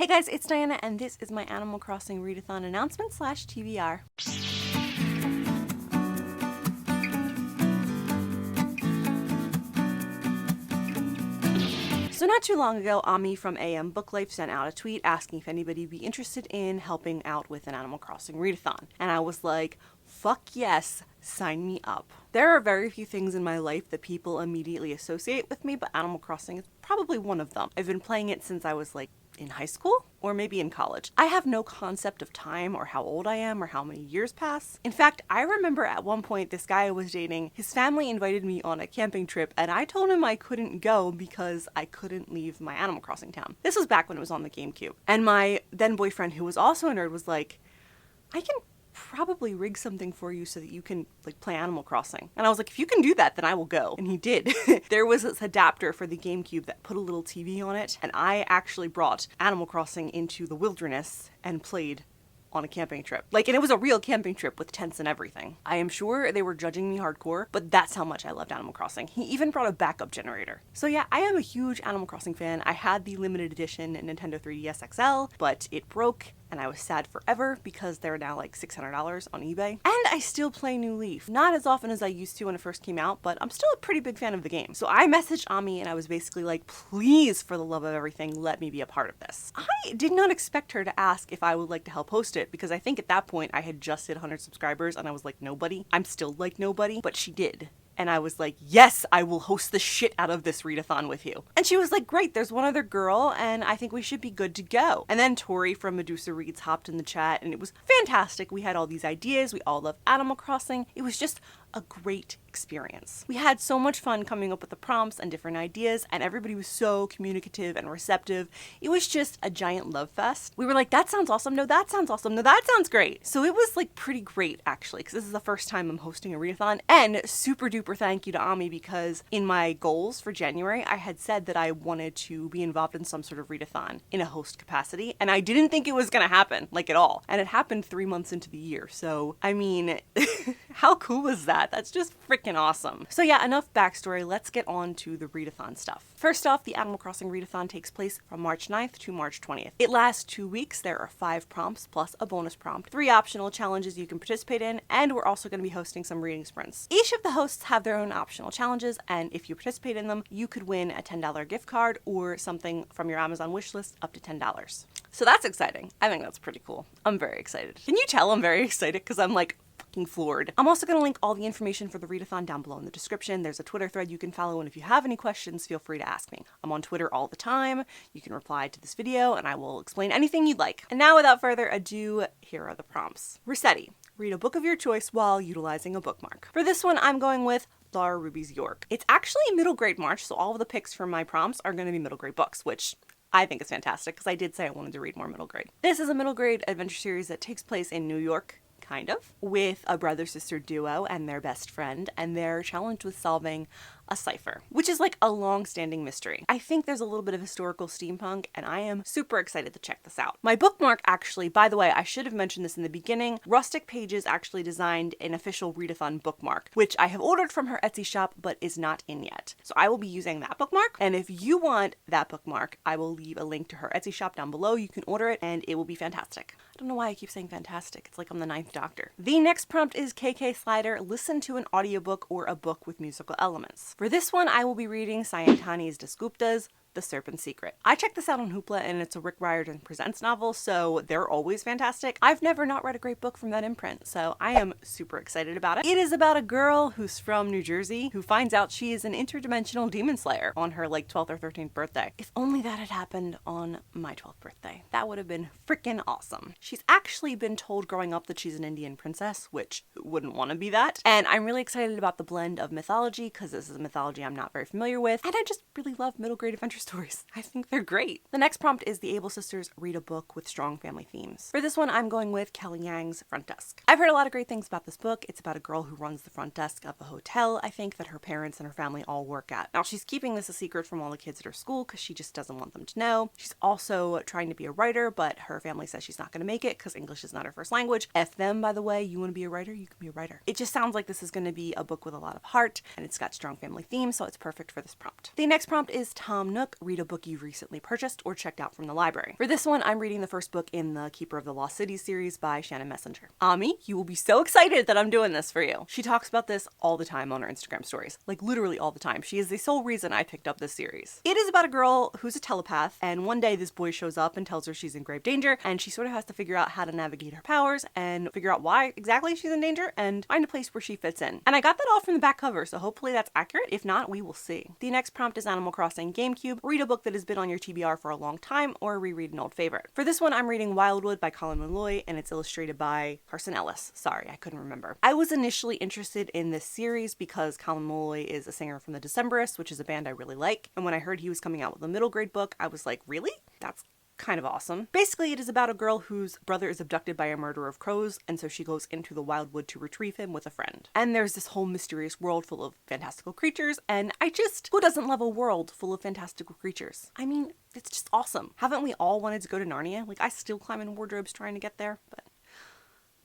Hey guys, it's Diana and this is my Animal Crossing readathon announcement / TBR. So not too long ago, Ami from AM Book Life sent out a tweet asking if anybody would be interested in helping out with an Animal Crossing readathon. And I was like, fuck yes, sign me up. There are very few things in my life that people immediately associate with me, but Animal Crossing is probably one of them. I've been playing it since I was in high school or maybe in college. I have no concept of time or how old I am or how many years pass. In fact, I remember at one point this guy I was dating, his family invited me on a camping trip and I told him I couldn't go because I couldn't leave my Animal Crossing town. This was back when it was on the GameCube. And my then boyfriend, who was also a nerd, was like, I can probably rig something for you so that you can play Animal Crossing. And I was like, if you can do that, then I will go. And he did. There was this adapter for the GameCube that put a little TV on it, and I actually brought Animal Crossing into the wilderness and played on a camping trip. And it was a real camping trip with tents and everything. I am sure they were judging me hardcore, but that's how much I loved Animal Crossing. He even brought a backup generator. So yeah, I am a huge Animal Crossing fan. I had the limited edition Nintendo 3DS XL, but it broke and I was sad forever because they're now $600 on eBay. And I still play New Leaf. Not as often as I used to when it first came out, but I'm still a pretty big fan of the game. So I messaged Ami and I was basically like, please, for the love of everything, let me be a part of this. I did not expect her to ask if I would like to help host it because I think at that point I had just hit 100 subscribers and I was like nobody. I'm still nobody, but she did. And I was like, yes, I will host the shit out of this readathon with you. And she was like, great, there's one other girl, and I think we should be good to go. And then Tori from Medusa Reads hopped in the chat, and it was fantastic. We had all these ideas. We all love Animal Crossing. It was just a great experience. We had so much fun coming up with the prompts and different ideas, and everybody was so communicative and receptive. It was just a giant love fest. We were like, that sounds awesome. No, that sounds awesome. No, that sounds great. So it was pretty great actually, because this is the first time I'm hosting a readathon. And super duper thank you to Ami, because in my goals for January, I had said that I wanted to be involved in some sort of readathon in a host capacity, and I didn't think it was gonna happen at all. And it happened 3 months into the year. So I mean, how cool is that? That's just freaking awesome. So yeah, enough backstory. Let's get on to the readathon stuff. First off, the Animal Crossing readathon takes place from March 9th to March 20th. It lasts 2 weeks. There are 5 prompts plus a bonus prompt, 3 optional challenges you can participate in, and we're also going to be hosting some reading sprints. Each of the hosts have their own optional challenges, and if you participate in them, you could win a $10 gift card or something from your Amazon wishlist up to $10. So that's exciting. I think that's pretty cool. I'm very excited. Can you tell I'm very excited? Because I'm floored. I'm also going to link all the information for the readathon down below in the description. There's a Twitter thread you can follow, and if you have any questions, feel free to ask me. I'm on Twitter all the time. You can reply to this video and I will explain anything you'd like. And now without further ado, here are the prompts. Resetti. Read a book of your choice while utilizing a bookmark. For this one, I'm going with Laura Ruby's York. It's actually middle grade March, so all of the picks from my prompts are going to be middle grade books, which I think is fantastic because I did say I wanted to read more middle grade. This is a middle grade adventure series that takes place in New York, kind of, with a brother-sister duo and their best friend, and they're challenged with solving a cipher, which is a long-standing mystery. I think there's a little bit of historical steampunk, and I am super excited to check this out. My bookmark actually, by the way, I should have mentioned this in the beginning, Rustic Pages actually designed an official readathon bookmark, which I have ordered from her Etsy shop, but is not in yet. So I will be using that bookmark, and if you want that bookmark, I will leave a link to her Etsy shop down below. You can order it, and it will be fantastic. I don't know why I keep saying fantastic. It's like I'm the 9th Doctor. The next prompt is KK Slider. Listen to an audiobook or a book with musical elements. For this one, I will be reading Sayantani's Dasgupta's The Serpent's Secret. I checked this out on Hoopla, and it's a Rick Riordan Presents novel, so they're always fantastic. I've never not read a great book from that imprint, so I am super excited about it. It is about a girl who's from New Jersey who finds out she is an interdimensional demon slayer on her 12th or 13th birthday. If only that had happened on my 12th birthday. That would have been freaking awesome. She's actually been told growing up that she's an Indian princess, which who wouldn't want to be that? And I'm really excited about the blend of mythology, because this is a mythology I'm not very familiar with, and I just really love middle grade adventure stories. I think they're great. The next prompt is the Able Sisters read a book with strong family themes. For this one, I'm going with Kelly Yang's Front Desk. I've heard a lot of great things about this book. It's about a girl who runs the front desk of a hotel, I think, that her parents and her family all work at. Now, she's keeping this a secret from all the kids at her school because she just doesn't want them to know. She's also trying to be a writer, but her family says she's not going to make it because English is not her first language. F them, by the way. You want to be a writer? You can be a writer. It just sounds like this is going to be a book with a lot of heart, and it's got strong family themes, so it's perfect for this prompt. The next prompt is Tom Nook book, read a book you've recently purchased or checked out from the library. For this one, I'm reading the first book in the Keeper of the Lost City series by Shannon Messenger. Ami, you will be so excited that I'm doing this for you. She talks about this all the time on her Instagram stories, like literally all the time. She is the sole reason I picked up this series. It is about a girl who's a telepath, and one day this boy shows up and tells her she's in grave danger, and she sort of has to figure out how to navigate her powers and figure out why exactly she's in danger and find a place where she fits in. And I got that all from the back cover, so hopefully that's accurate. If not, we will see. The next prompt is Animal Crossing GameCube. Read a book that has been on your TBR for a long time or reread an old favorite. For this one, I'm reading Wildwood by Colin Malloy, and it's illustrated by Carson Ellis. Sorry, I couldn't remember. I was initially interested in this series because Colin Malloy is a singer from the Decemberists, which is a band I really like. And when I heard he was coming out with a middle grade book, I was like, really? That's kind of awesome. Basically, it is about a girl whose brother is abducted by a murderer of crows, and so she goes into the wildwood to retrieve him with a friend. And there's this whole mysterious world full of fantastical creatures, and who doesn't love a world full of fantastical creatures? I mean, it's just awesome. Haven't we all wanted to go to Narnia? Like, I still climb in wardrobes trying to get there, but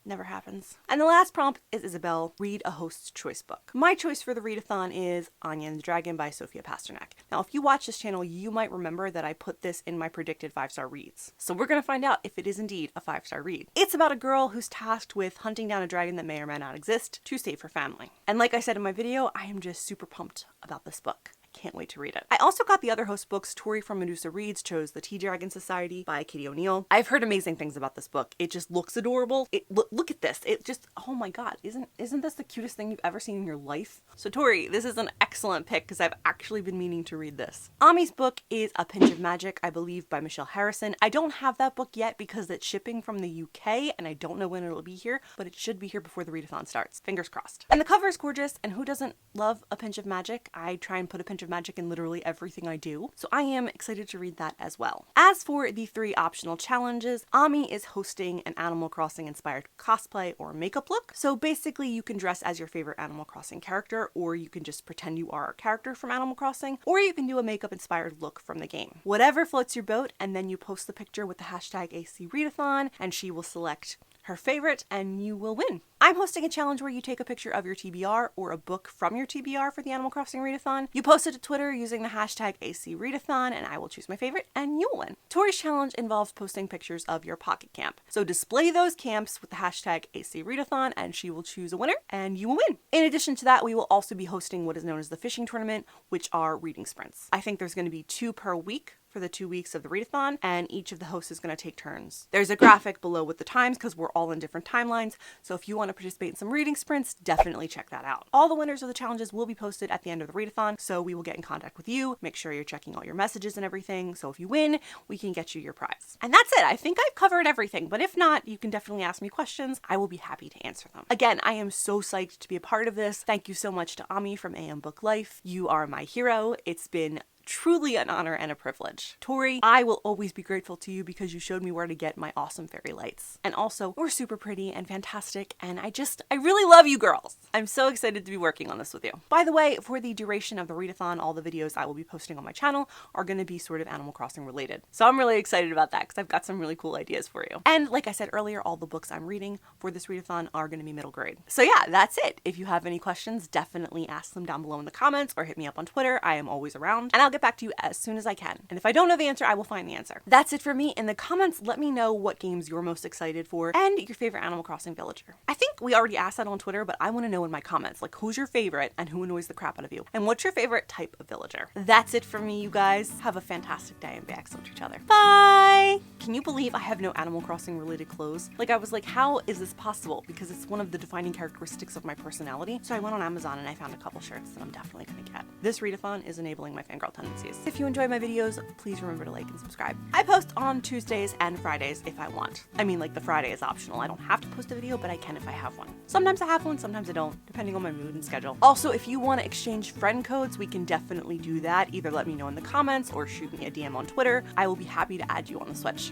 never happens. And the last prompt is Isabel, read a host's choice book. My choice for the readathon is Anya and the Dragon by Sophia Pasternak. Now, if you watch this channel, you might remember that I put this in my predicted 5-star reads. So we're gonna find out if it is indeed a 5-star read. It's about a girl who's tasked with hunting down a dragon that may or may not exist to save her family. And like I said in my video, I am just super pumped about this book. Can't wait to read it. I also got the other host books. Tori from Medusa Reads chose The Tea Dragon Society by Katie O'Neill. I've heard amazing things about this book. It just looks adorable. Look at this. It just, oh my god, isn't this the cutest thing you've ever seen in your life? So Tori, this is an excellent pick because I've actually been meaning to read this. Ami's book is A Pinch of Magic, I believe, by Michelle Harrison. I don't have that book yet because it's shipping from the UK and I don't know when it'll be here, but it should be here before the readathon starts. Fingers crossed. And the cover is gorgeous, and who doesn't love a pinch of magic? I try and put a pinch of magic in literally everything I do, so I am excited to read that as well. As for the 3 optional challenges, Ami is hosting an Animal Crossing inspired cosplay or makeup look. So basically you can dress as your favorite Animal Crossing character, or you can just pretend you are a character from Animal Crossing, or you can do a makeup inspired look from the game. Whatever floats your boat, and then you post the picture with the hashtag #ACReadathon, and she will select her favorite and you will win. I'm hosting a challenge where you take a picture of your TBR or a book from your TBR for the Animal Crossing readathon. You post it to Twitter using the hashtag #ACReadathon, and I will choose my favorite and you will win. Tori's challenge involves posting pictures of your pocket camp. So display those camps with the hashtag #ACReadathon and she will choose a winner and you will win. In addition to that, we will also be hosting what is known as the fishing tournament, which are reading sprints. I think there's going to be 2 per week for the 2 weeks of the readathon, and each of the hosts is going to take turns. There's a graphic below with the times because we're all in different timelines, so if you want to participate in some reading sprints, definitely check that out. All the winners of the challenges will be posted at the end of the readathon, so we will get in contact with you, make sure you're checking all your messages and everything, so if you win, we can get you your prize. And that's it. I think I've covered everything, but if not, you can definitely ask me questions. I will be happy to answer them. Again, I am so psyched to be a part of this. Thank you so much to Ami from AM Book Life. You are my hero. It's been truly an honor and a privilege. Tori, I will always be grateful to you because you showed me where to get my awesome fairy lights. And also, we're super pretty and fantastic, and I really love you girls. I'm so excited to be working on this with you. By the way, for the duration of the readathon, all the videos I will be posting on my channel are going to be sort of Animal Crossing related. So I'm really excited about that because I've got some really cool ideas for you. And like I said earlier, all the books I'm reading for this readathon are going to be middle grade. So yeah, that's it. If you have any questions, definitely ask them down below in the comments or hit me up on Twitter. I am always around, and I'll get back to you as soon as I can. And if I don't know the answer, I will find the answer. That's it for me. In the comments, let me know what games you're most excited for and your favorite Animal Crossing villager. I think we already asked that on Twitter, but I want to know in my comments, like, who's your favorite and who annoys the crap out of you? And what's your favorite type of villager? That's it for me, you guys. Have a fantastic day and be excellent to each other. Bye! Can you believe I have no Animal Crossing related clothes? Like, I was like, how is this possible? Because it's one of the defining characteristics of my personality. So I went on Amazon and I found a couple shirts that I'm definitely gonna get. This readathon is enabling my fangirl tendencies. If you enjoy my videos, please remember to like and subscribe. I post on Tuesdays and Fridays if I want. I mean, like, the Friday is optional. I don't have to post a video, but I can if I have one. Sometimes I have one, sometimes I don't, depending on my mood and schedule. Also, if you want to exchange friend codes, we can definitely do that. Either let me know in the comments or shoot me a DM on Twitter. I will be happy to add you on the Switch.